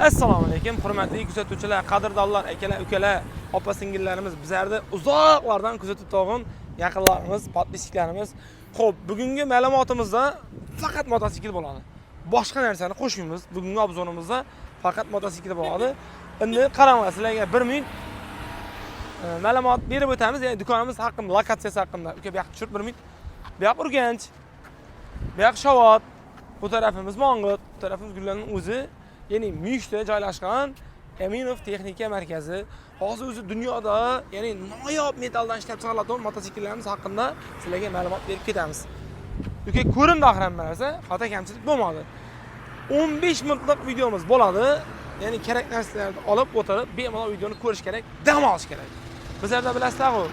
Assalomu alaykum, hurmatli kuzatuvchilar, qadrdonlar, akalar, ukalar, opa-singillarimiz, bizlarni uzoqlardan kuzatib turgan yaqinlarimiz, podpischilarimiz. Xo'p, bugungi ma'lumotimizda faqat motosikl bo'ladi. Boshqa narsani qo'shmaymiz. Bugungi obzorimizda faqat motosikl bo'ladi. Endi qaranglar, sizlarga 1 minut ma'lumot berib o'tamiz. Ya'ni do'konimiz haqida, lokatsiyasi haqida. Uka, bu yoqqa tushirib 1 minut. Bu yoq Urganch. Bu yoq Shovot. Bu tarafimiz Mong'it, bu tarafimiz Gullarning o'zi. Ya'ni Muyishda joylashgan Aminov texnika markazi. Hozir o'zi dunyoda, ya'ni noyob metaldan ishlab chiqariladigan mototsikllarimiz haqida sizlarga ma'lumot berib ketamiz. Uka, ko'rindi axir narsa, xato kamchilik bo'lmadi. 15 minutlik videomiz bo'ladi. Ya'ni kerak narsalarni olib o'tirib, bemalol videoni ko'rish kerak, dam olish kerak. Bizlarda bilasizlar-ku,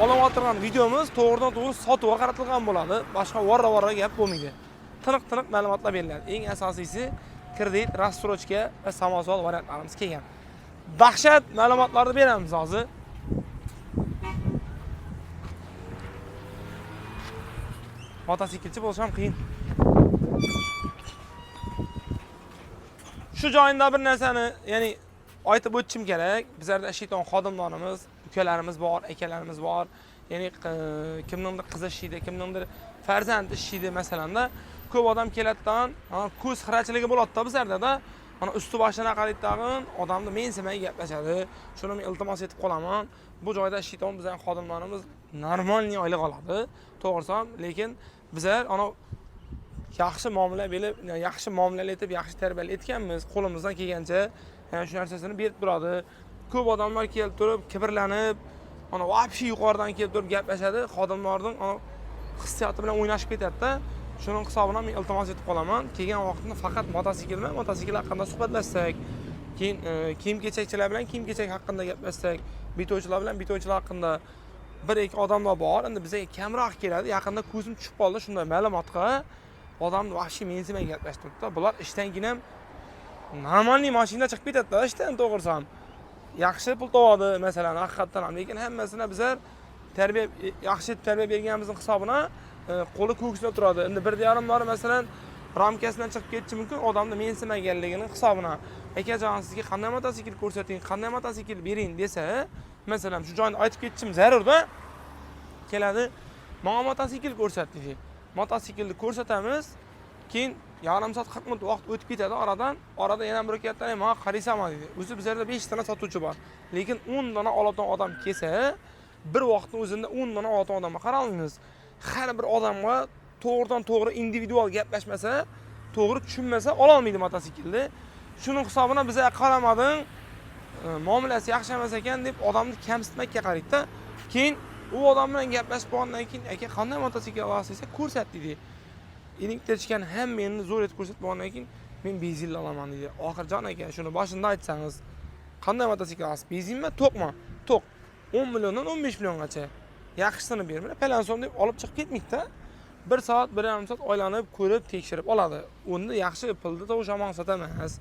olib o'tirgan videomiz to'g'ridan-to'g'ri sotuvga qaratilgan bo'ladi. Boshqa vorra gap bo'lmaydi. Tiniq ma'lumotlar beriladi. Eng asosiysi kredit, rassrochka va samosval variantlarimiz kelgan. Dahshat ma'lumotlarni beramiz hozir. Mototsiklchi bo'lish ham qiyin. Shu joyinda bir narsani, ya'ni aytib o'tishim kerak. Bizlarda ishlaydigan xodimlarimiz, ukalarimiz bor, akalarimiz bor. Ya'ni kimningdir qizi ishlaydi, kimningdir farzandi ishlaydi masalanda. Ko'p odam keladigan, ko'z xirachiligi bo'ladi-da bizlarda. Mana usti boshini qaritadigan odamni mensimay gaplashadi. Shuni men iltimos etib qolaman. Bu joyda ishlaydigan bizning xodimlarimiz normalniy oylik oladi. To'g'risi, lekin bizlar ana yaxshi muomala berib, yaxshi muomala etib, yaxshi tarbiyali etganmiz. Qo'limizdan kelgancha, ya'ni shu narsasini berib turadi. Ko'p odamlar kelib turib, kibrlanib, ana vobshi yuqoridan kelib turib gaplashadi. Xodimlarning hissiyoti bilan o'ynashib ketadi-da. Shuning hisobidan men iltimos etib qolaman. Kelgan vaqtda faqat mototsikl haqida suhbatlashsak, keyin kiyim-kechakchilar bilan kiyim-kechak haqida gaplashsak, bitovchilar bilan bitovchilar haqida bir-ikki odamlar bor. Endi bizga kamroq keladi. Yaqinda ko'zim tushib qoldi shunday ma'lumotga. Odamni vahshiy mensimay gaplashtiribdi. Bular ishdan keyin ham normalniy mashina chiqib ketadi-da ishdan, to'g'risi ham. Yaxshi pul topadi, masalan, haqiqatan ham. Lekin hammasini bizlar yaxshi tarbiya berganimizning hisobidan qo'li ko'ksida turadi. Endi 1.5 masalan ramkasidan chiqib ketishi mumkin, odamni mensimaganligining hisobidan. Akajon, sizga qanday mototsikl ko'rsating, qanday mototsikl bering desa, masalan, shu joyni aytib ketishim zarur-da. Keladi, "Menga mototsikl ko'rsat" deydi. Mototsiklni ko'rsatamiz, keyin yarim soat 40 minut vaqt o'tib ketadi oradan. Orada yana bir ketdan, "Menga qaraysanmi" deydi. O'zi bizlarda 5 dona sotuvchi bor. Lekin 10 dona oladigan odam kelsa, bir vaqtning o'zida 10 dona oladigan odamga qaraymiz. Har bir odamga to'g'ridan-to'g'ri individual gaplashmasa, to'g'ri tushunmasa ola olmaydi mototsiklni. Shuning hisobidan bizga qaramading, muomalasi yaxshi emas ekan deb odamni kamsitmakka qaraydi-da. Keyin u odam bilan gaplashib bo'lgandan keyin, "Aka, qanday mototsikl olasiz desa, ko'rsat" dedi. Elektrikdan hammani zo'r etib ko'rsatib bo'lgandan keyin, "Men benzinli olaman" dedi. "Oxirjon aka, shuni boshida aytsangiz, qanday mototsikl olasiz? Benzinmi, to'qmi?" "To'q. 10 milliondan 15 milliongacha. Yaxshisini bermanglar, palanson" deb olib chiqib ketmaydi-da. 1 soat, 1,5 soat oylanib, ko'rib, tekshirib oladi. Unda yaxshi pulni to'g'rishamon sotamas.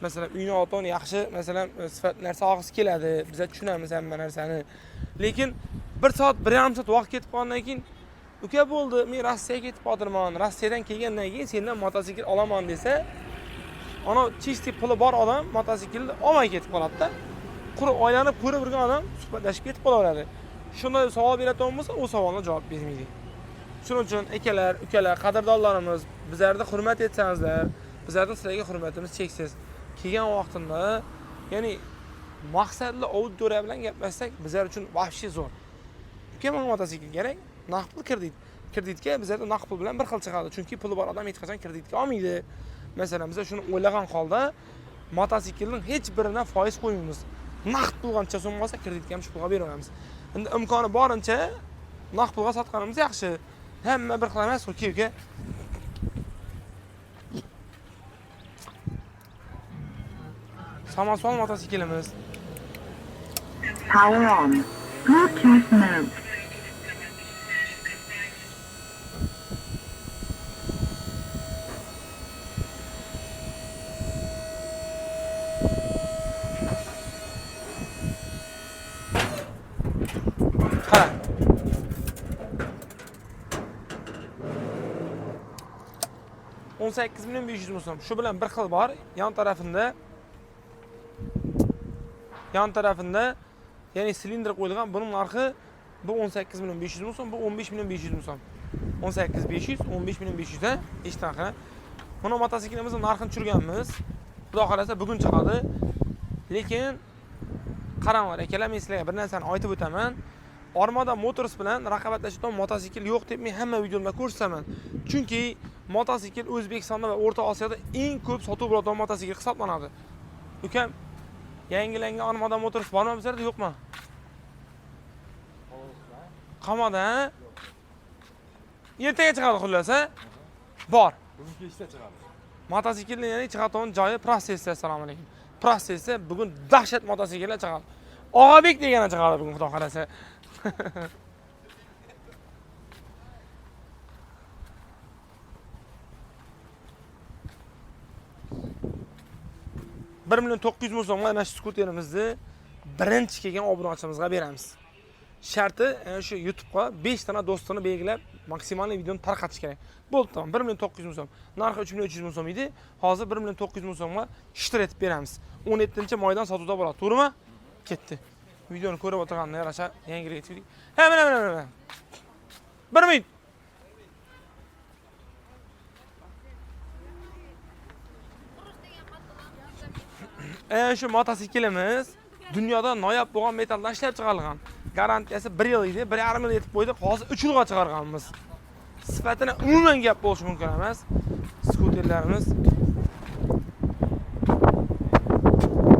Masalan, uyni o'tin yaxshi, masalan, sifat narsa olg'isi keladi. Biz tushunamiz hamma narsani. Lekin 1 soat, 1,5 soat vaqt ketib qolgandan keyin, "Uka, bo'ldi, men Rossiyaga ketib qodirman. Rossiyadan kelgandan keyin sendan mototsikl olaman" desa, ana chisti puli bor odam mototsiklni olmay ketib qoladi-da. Qurib oylanib ko'rib yurgan odam suhbatlashib ketib qolaveradi. Shunday savol beradigan bo'lsa, u savolga javob bermaydi. Shuning uchun akalar, ukalar, qadrdonlarimiz, bizlarni hurmat etsangizlar, bizlarning sizlarga hurmatimiz cheksiz. Kelgan vaqtida, ya'ni maqsadli auditoriya bilan gaplashsak, bizlar uchun vahshiy zo'r. Uka, menga mototsikl kerak, naqd pul kredit. Kreditga bizlarda naqd pul bilan bir xil chiqadi, chunki puli bor odam hech qachon kreditga olmaydi. Masalan, biz shuni o'ylagan holda mototsiklning hech biridan foiz qo'ymaymiz. Naqd pul qancha so'm bo'lsa, kreditga ham shu pulga beraveramiz. Endi imkoni borincha naqd pulga sotganimiz yaxshi. Hamma bir xil emas, uka. Samosval mototsiklimiz. Power on. Bluetooth mode. Ha. 18.500 so'm. Shu bilan bir xil bor. Yon tarafında Yan tarafında ya'ni silindr qo'yilgan. Buning narxi bu 18 milyon 500 ming so'm, bu 15 milyon 500 ming so'm. 18 500, 15 milyon 500 da eshitgan. Buni motosiklimizning narxini tushirganmiz. Xudo xolasa bugun chiqadi. Lekin qaranglar, akalar, men sizlarga bir narsani aytib o'taman. Armada Motors bilan raqobatlashadigan motosikl yo'q deb men hamma videomda ko'rsataman. Chunki motosikl O'zbekistonda va O'rta Osiyoda eng ko'p sotuv bo'ladigan motosikl hisoblanadi. Ukam, yangilangan Armada Motors bormi bizlarda, yo'qmi? Qamada, ha? Ertaga chiqadi xullas, ha? Bor. Bugun kechda chiqadi. Mototsiklni ya'ni chiqadigan joyi prossessiya. Assalomu alaykum. Prossessiya bugun dahshat mototsikllar chiqadi. Og'abek degani chiqadi bugun, xudo xolasa. 1 milyon 900 ming so'mga ana shu skuterimizni birinchi kelgan obunachimizga beramiz. Sharti shu YouTube'ga 5 dona do'stini belgilab maksimal videoni tarqatish kerak. Bo'ldi, tamam. 1 milyon 900 ming so'm. Narxi 3 milyon 300 ming so'm edi. Hozir 1 milyon 900 ming so'mga shtir etib beramiz. 17-moydan sotuvda bo'ladi. To'g'rimi? Ketdi. Videoni ko'rib o'tirganlar yarasha yangilik aytdik. Ha, mana. 1 minut. Shu mototsiklimiz dunyoda noyob bo'lgan metaldan ishlab chiqarilgan. Garantiyasi 1 yil edi, 1,5 yil yetib qo'ydik. Hozir 3 yilga chiqarganmiz. Sifatini umuman gap bo'lishi mumkin emas. Skuterlarimiz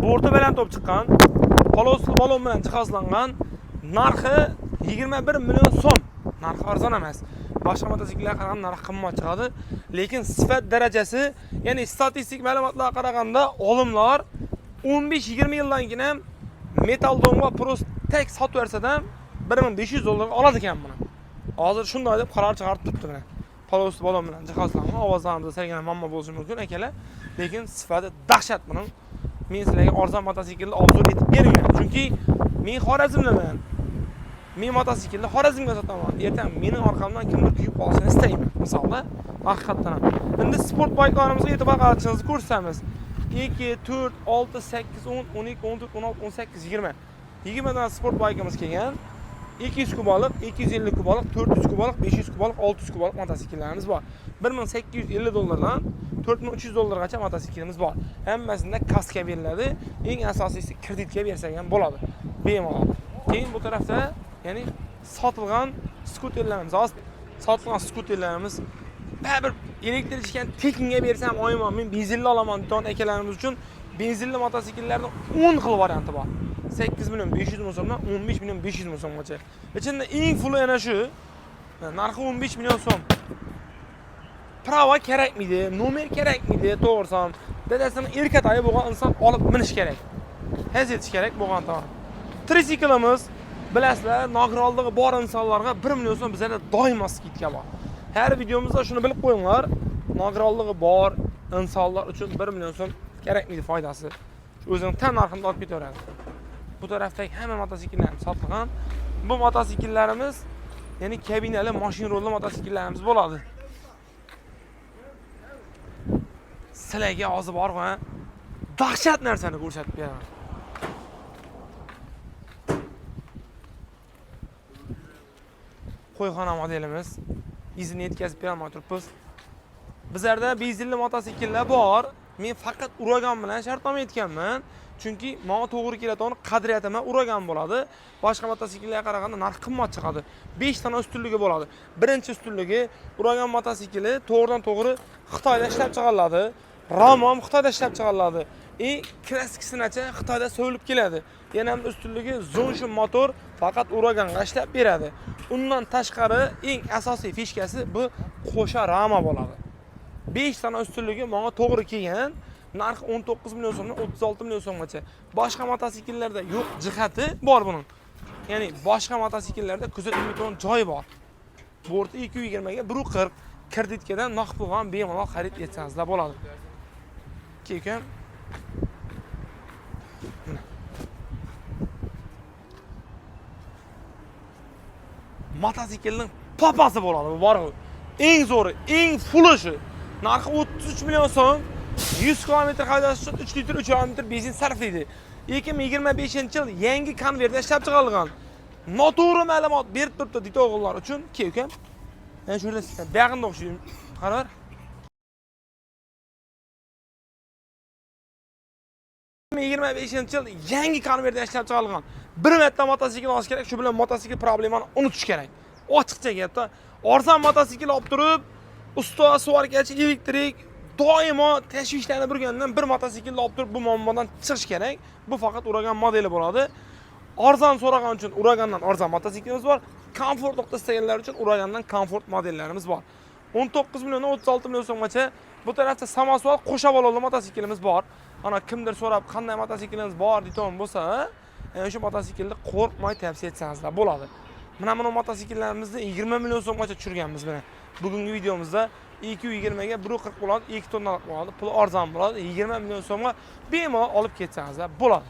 borti bilan to'p chiqqan, polosli balon bilan jihozlangan. Narxi 21 million so'm. Narxi arzon emas. Boshqa mototsikllarga qaraganda narxi qimmat chiqadi, lekin sifat darajasi, ya'ni statistik ma'lumotlarga qaraganda olimlar 15-20 yildan keyin ham metal donga prost tek sotib bersa-da $1500 oladi ekan buni. Hozir shunday deb qaror chiqarib turibdi mana. Polosli balon bilan jihozlangan, ovozlarimizda salgina mamma bo'lishi mumkin akalar, lekin sifati dahshat buning. Men sizlarga arzon mototsiklni obzor etib beraman. Chunki men Xorazmdaman. Men mototsiklni Xorazmga sotaman. Ertaga mening orqamdan kimdir kuyib qolishini istayman. Masalan, haqiqatan ham. Endi sport bayklarimizga e'tibor qaratishingizni ko'rsatamiz. 2, 4, 6, 8, 10, 12, 14, 16, 18, 20. 20 dan sport baykimiz kelgan. 200 kubalik, 250 kubalik, 400 kubalik, 500 kubalik, 600 kubalik mototsikllarimiz bor. $1850 $4300 gacha mototsiklimiz bor. Hammasida kaska beriladi. Eng asosiysi kreditga bersak ham bo'ladi. Bemalol. Keyin bu tarafda ya'ni sotilgan skuterlarimiz, sotilgan skuterlarimiz bir elektrikdan tekinga bersam oyman men benzinli olaman degan akalarimiz uchun benzinli mototsikllarning 10 xil varianti bor. 8 milyon 500 ming so'mdan 15 milyon 500 ming so'mgacha. Ichida eng full yana shu. Narxi 15 milyon so'm. Prava kerakmidi? Nomer kerakmidi? To'g'risam, dadasining erkatoyi bo'lgan inson olib minish kerak. Haz etish kerak bo'lgan to'g'ri. Tritsiklimiz bilasizlar, nogironligi bor insonlarga 1 million so'm bizlarda doimo skitka bor. Her videomuzda shuni bilib qo'yinglar. Nogironligi bor insonlar uchun 1 million so'm kerakmidi foydasi. O'zining tan narxini olib ketaveradi. Bu tarafdagi hamma mototsikllarimiz sotilgan. Bu mototsikllarimiz ya'ni kabinali, mashin rolli mototsikllarimiz bo'ladi. Sizlarga hozir bormi? Dahshat narsani ko'rsatib beraman. Qo'yxona modelimiz. İzini yetkazib berolmay turibmiz. Bizlarda benzinli mototsikllar bor. Men faqat Uragan bilan shartnoma etganman. Chunki menga to'g'ri keladigan qadriyatim Uragan bo'ladi. Boshqa mototsikllarga qaraganda narx qimmat chiqadi. 5 dona ustunligi bo'ladi. Birinchi ustunligi Uragan mototsikli to'g'ridan to'g'ri Xitoyda ishlab chiqariladi. Ram ham Xitoyda ishlab chiqariladi. Kraskisinacha Xitoyda so'yilib keladi. Yana ham ustunligi Zonshin motor faqat Uraganga ishlab beradi. Undan tashqari eng asosiy fishkasi bu qo'sha rama bo'ladi. 5 dona ustunligi menga to'g'ri kelgan. Narxi 19 million so'mdan 36 million so'mgacha. Boshqa mototsikllarda yo'q jihati bor buning. Ya'ni boshqa mototsikllarda kuzatilmaydigan joyi bor. Borti 220 ga 140 kreditkadan naqd pulga bemalol xarid etsangizlar bo'ladi. Keyin mototsiklning papasi bo'ladi bu bor. Eng zo'ri, eng fulli. Narxi 33 million so'm. 100 kilometr haydash uchun 3 litr 3,5 litr benzin sarflaydi. 2025-yil yangi konvertda ishlab chiqarilgan. Noto'g'ri ma'lumot berib turibdi dito o'g'illar uchun. Ke ukam. Men shu yerda sizga buyog'inda o'xshayim. Qaror. 2025-yil yangi konvertda ishlab chiqarilgan. Bir marta motosikl olish kerak, shu bilan motosikl problemani unutish kerak. Ochiqcha gapda, arzon motosikl olib turib, usto svorkachi elektrik doimo tashvishlanib turgandan bir motosikl olib turib bu muammodan chiqish kerak. Bu faqat Uragan modeli bo'ladi. Arzon so'ragan uchun Uragandan arzon mototsiklimiz bor. Komfort nuqta istaganlar uchun Uragandan komfort modellarimiz bor. 19 million 36 million so'mgacha bu tarafda samosval qo'shab oluvchi mototsiklimiz bor. Ana kimdir so'rab, qanday mototsiklimiz bor degan bo'lsa, shu mototsiklni qo'rqmay tavsiya etsangizlar bo'ladi. Mana bu mototsikllarimizni 20 million so'mgacha tushirganmiz mana. Bugungi videomizda 220 ga 140 bo'ladi, 2 tonnalik bo'ladi, puli arzon bo'ladi, 20 million so'mga bemalol olib ketsangizlar bo'ladi.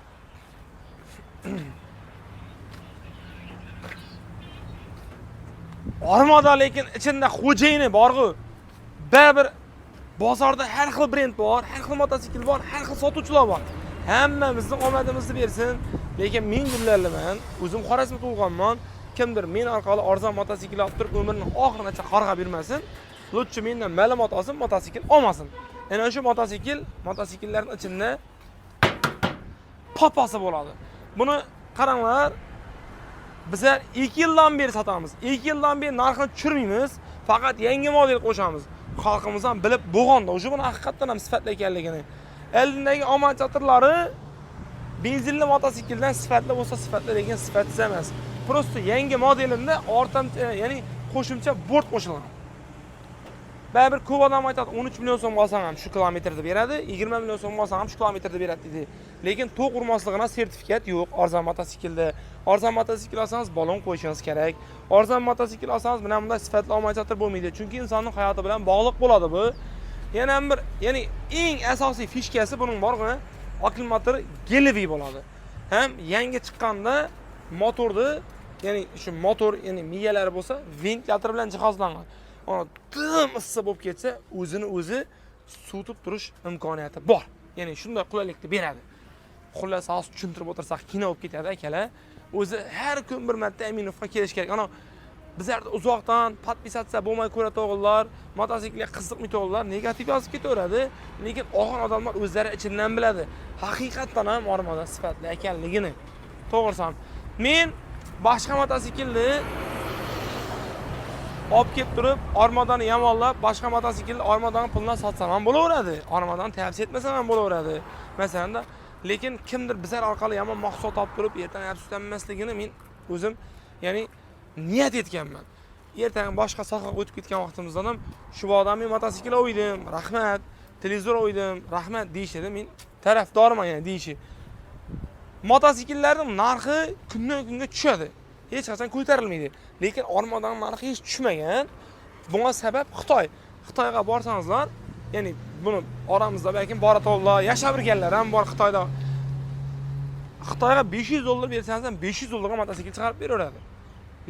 Armada lekin ichida xo'jayini bor-ku. Baribir bozorda har xil brend bor, har xil mototsikl bor, har xil sotuvchilar bor. Hammamizni omadimizni bersin. Lekin men gullarliman, o'zim Xorazmda tug'ilganman. Kimdir men orqali arzon mototsikl olib turib umrining oxirigacha qarg'a bermasin. Lutchi mendan ma'lumot olsin, mototsikl olmasin. Ana shu mototsikllarning ichida papasi bo'ladi. Buni qaranglar. Bizlar 2 yildan beri sotamiz. 2 yildan beri narxini tushirmaymiz. Faqat yangi model qo'shamiz. Xalqimiz ham bilib bo'lganda, o'sha buni haqiqatan ham sifatli ekanligini. Eldindagi omad chatirlari benzinli mototsikldan sifatli bo'lsa sifatli, lekin sifatsiz emas. Prosta yangi modelimda ortamcha, ya'ni qo'shimcha bort qo'shilgan. Baribir ko'p odam aytadi 13 million so'm olsam ham shu kilometrda beradi, 20 million so'm olsam ham shu kilometrda beradi dedi. Lekin to'q urmasligina sertifikat yo'q arzon mototsiklda. Arzon mototsikl olsangiz balon qo'yishingiz kerak. Arzon mototsikl olsangiz mana bunday sifatli omad chatir bo'lmaydi. Chunki insonning hayoti bilan bog'liq bo'ladi bu. Yana bir, ya'ni eng asosiy fishkasi buning borg'i, akkumulyator geliviy bo'ladi. Ham yangi chiqqanda motorni, ya'ni shu motor, ya'ni miyalari bo'lsa, ventilyator bilan jihozlangan. Ona dim issiq bo'lib ketsa, o'zini o'zi suvitib turish imkoniyati bor. Ya'ni shunday qulaylikni beradi. Xullas, hozir tushuntirib o'tirsak, kino bo'lib ketadi akalar. O'zi har kun bir marta Aminovga kelish kerak. Ana bizlarda uzoqdan podpisatsiya bo'lmay ko'radi o'g'illar, mototsiklga qiziqmaydi o'g'illar, negativ yozib ketaveradi. Lekin og'ir odamlar o'zlari ichidan biladi. Haqiqatan ham Armada sifatli ekanligini. To'g'risi ham. Men boshqa mototsiklni olib kelib turib, Armadani yomonlab, boshqa mototsiklni Armadani puldan sotsam ham bo'laveradi. Armadani tavsiya etmasam ham bo'laveradi. Masalan, lekin kimdir bizlar orqali yomon mahsulot olib turib, ertaga afsuslanmasligini men o'zim, ya'ni niyat etganman. Ertaga boshqa sohaga o'tib ketgan vaqtimizda ham shu odamni mototsikl o'ydim, rahmat, televizor o'ydim, rahmat deyishdi. Men tarafdorman yana deyishi. Mototsikllarning narxi kundan kunga tushadi. Hech qachon ko'tarilmaydi. Lekin Armadan narxi hech tushmagan. Bunga sabab Xitoy. Xitoyga borsangizlar, ya'ni buni oramizda balki boratollar, yashab yurganlar ham bor Xitoyda. Xitoyga $500 bersangiz ham $500 ga mototsikl chiqarib beraveradi.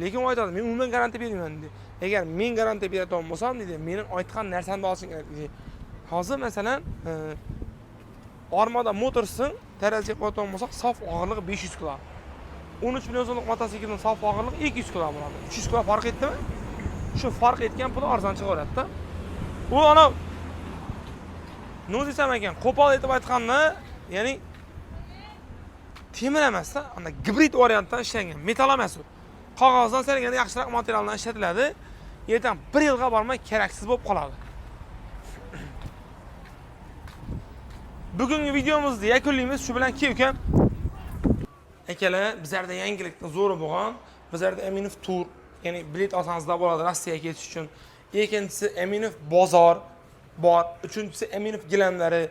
Lekin u aytadi, men umuman garantiya bermayman dedi. Agar men garantiya beradigan bo'lsam dedi, mening aytgan narsamni olishing kerak dedi. Hozir masalan, Armada Motors'ning taraziga qo'yadigan bo'lsak, sof og'irligi 500 kg. 13 million so'mlik mototsiklning sof og'irligi 200 kg bo'ladi. 300 kg farq etdimi? Shu farq etgan puli arzon chiqaveradi-da. U ana No'zi desam ekan, qo'pol aytib aytganda, ya'ni temir emas-da, ana gibrid variantdan ishlangan, metal emas u. Qog'ozdan so'raganda yaxshiroq materialdan ishlatiladi. Yerdan 1 yilga bormay keraksiz bo'lib qoladi. Bugungi videomizni yakunlaymiz. Shu bilan ukam. Akalar, bizlarda yangilikni zo'ri bo'lgan. Bizlarda Aminov tur, ya'ni bilet olsangizlar bo'ladi Rossiyaga ketish uchun. Ikkinchisi Aminov bozor bor. Uchinchisi Aminov gilamlari.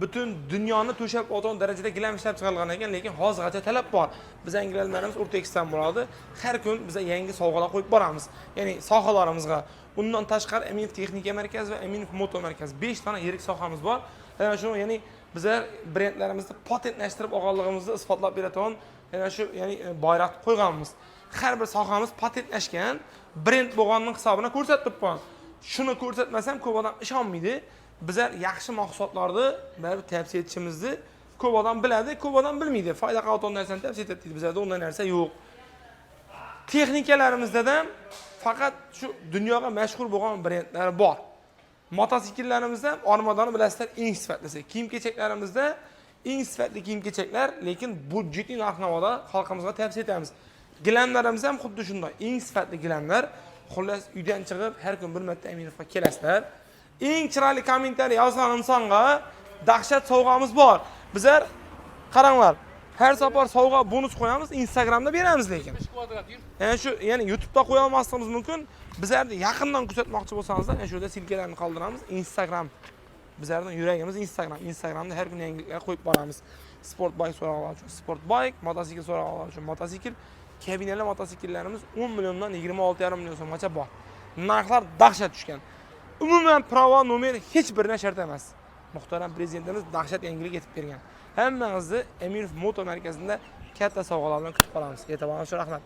Butun dunyoni to'shab o'tgan darajada gilam ishlab chiqarilgan ekan, lekin hozirgacha talab bor. Bizning gilamlarimiz o'rtakisdan bo'ladi. Har kun biz yangi sovg'alar qo'yib boramiz. Ya'ni sohalarimizga. Undan tashqari Aminov texnika markazi va Aminov moto markazi 5 dona yirik sohamiz bor. Ana shu, ya'ni bizlar brendlarimizni patentlashtirib olganligimizni isbotlab beradigan, ana shu, ya'ni bayroq qo'yganmiz. Har bir sohamiz patentlashgan, brend bo'lganning hisobini ko'rsatib turibman. Shuni ko'rsatmasam ko'p odam ishonmaydi. bizlar yaxshi mahsulotlarni baribir tavsiya etishimizni ko'p odam biladi, ko'p odam bilmaydi. Foyda qiladigan narsani tavsiya etadi. Bizlarda unday narsa yo'q. Texnikalarimizda ham faqat shu dunyoga mashhur bo'lgan brendlar bor. Mototsikillarimizda ham Armadani bilasizlar eng sifatlisi. Kiyim-kechaklarimizda eng sifatli kiyim-kechaklar, lekin budjetli narx-navoda xalqimizga tavsiya etamiz. Gilamlarimiz ham xuddi shunday, eng sifatli gilamlar. Xullas, uydan chiqib har kun bir marta Aminovga kelasizlar. Eng chiroyli kommentariy yozgan insonga dahshat sovg'amiz bor. Bizlar qaranglar, har safar sovg'a bonus qo'yamiz, Instagramda beramiz lekin. Ya'ni YouTube'da qo'ya olmasligimiz mumkin. Bizlarni yaqindan kuzatmoqchi bo'lsangizlar, shu yerda silkalarni qoldiramiz. Instagram bizlarning yuragimiz Instagram. Instagramda har kun yangiliklar qo'yib boramiz. Sport bike so'roqlar uchun sport bike, motosikl so'roqlar uchun motosikl, kabinali mototsikllarimiz 10 milliondan 26,5 million so'mgacha bor. Narxlar dahshat tushgan. Umuman pravo nomer hech birine shart emas. Muhtaram prezidentimiz dahshat yangilik etib bergan. Hammangizni Emirov Moto markazida katta sovg'alar bilan kutib qolamiz. E'tiboringiz uchun rahmat.